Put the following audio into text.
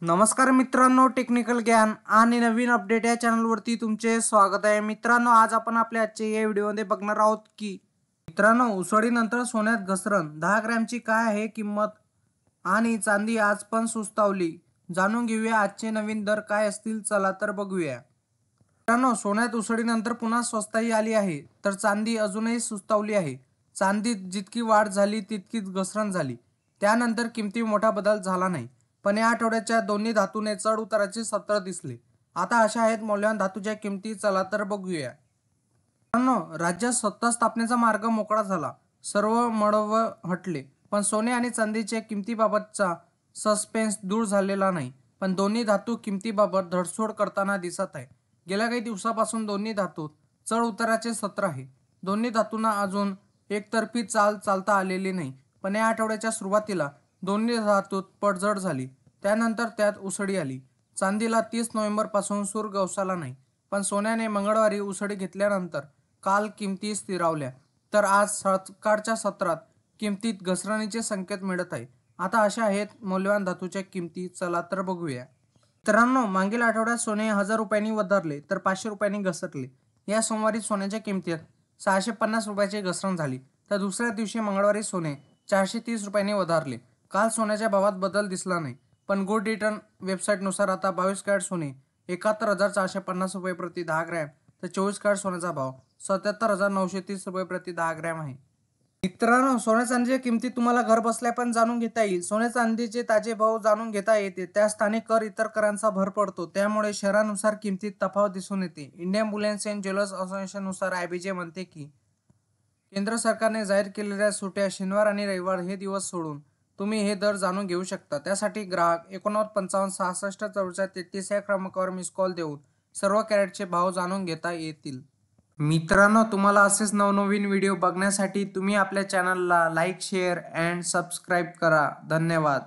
नमस्कार मित्रांनो, टेक्निकल ज्ञान आणि नवीन अपडेट या चॅनलवरती तुमचे स्वागत आहे. मित्रांनो, आज आपण आपल्या आजच्या या व्हिडिओमध्ये बघणार आहोत की मित्रांनो, उसळीनंतर सोन्यात घसरण 10 ग्रॅमची काय आहे किंमत आणि चांदी आज पण सुस्तावली. जाणून घेऊया आजचे नवीन दर काय असतील. चला तर बघूया. मित्रांनो, सोन्यात उसळीनंतर पुन्हा स्वस्ताई आली आहे, तर चांदी अजूनही सुस्तावली आहे. चांदीत जितकी वाढ झाली तितकीच घसरण झाली. त्यानंतर किमतीत मोठा बदल झाला नाही. पण या आठवड्याच्या दोन्ही धातूने चढ उताराचे सत्र दिसले. आता अशा आहेत मौल्यवान धातूच्या किमती. चला तर बघूया. मित्रांनो, राज्यात सत्ता स्थापनेचा मार्ग मोकळा झाला. सर्व मळव हटले. पण सोने आणि चांदीच्या किमतीबाबतचा सस्पेन्स दूर झालेला नाही. पण दोन्ही धातू किमतीबाबत धडसोड करताना दिसत आहे. गेल्या काही दिवसापासून दोन्ही धातूत चढ उताराचे सत्र आहे. दोन्ही धातूंना अजून एकतर्फी चाल चालता आलेली नाही. पण या आठवड्याच्या सुरुवातीला दोन्ही धातूत पडझड झाली. त्यानंतर त्यात उसळी आली. चांदीला 30 नोव्हेंबरपासून सूर गवसला नाही. पण सोन्याने मंगळवारी उसळी घेतल्यानंतर काल किमती स्थिरावल्या. तर आज सकाळच्या सत्रात किमतीत घसरणीचे संकेत मिळत आहे. आता अशा आहेत मौल्यवान धातूच्या किमती. चला तर बघूया. मित्रांनो, मागील आठवड्यात सोने 1000 रुपयांनी वधारले तर 500 रुपयांनी घसरले. या सोमवारी सोन्याच्या किमतीत 650 रुपयाची घसरण झाली. तर दुसऱ्या दिवशी मंगळवारी सोने 430 रुपयांनी वधारले. काल सोन्याच्या भावात बदल दिसला नाही. पण गोल्ड रिटर्न वेबसाईटनुसार आता 22 कॅरेट सोने 71,450 रुपये प्रति 10 ग्रॅम, तर 24 कॅरेट सोन्याचा भाव 77,930 रुपये प्रति 10 ग्रॅम आहे. मित्रांनो, सोन्या चांदीच्या किमती तुम्हाला घर बसल्या पण जाणून घेता येईल. सोन्या चांदीचे ताजे भाव जाणून घेता येते. त्या स्थानिक कर इतर करांचा भर पडतो. त्यामुळे शहरानुसार किमतीत तफावत दिसून येते. इंडियन बुलियन अँड ज्वेलर्स असोसिएशननुसार IBJ म्हणते की केंद्र सरकारने जाहीर केलेल्या सुट्ट्या शनिवार आणि रविवार हे दिवस सोडून तुम्ही हे दर जाणून घेऊ शकता. त्यासाठी ग्राहक 8955 66 या क्रमांकावर मिस कॉल देऊन सर्व कॅरेटचे भाव जाणून घेता येतील. मित्रांनो, तुम्हाला असेच नवनवीन व्हिडिओ बघण्यासाठी तुम्ही आपल्या चॅनलला लाईक, शेअर अँड सबस्क्राईब करा. धन्यवाद.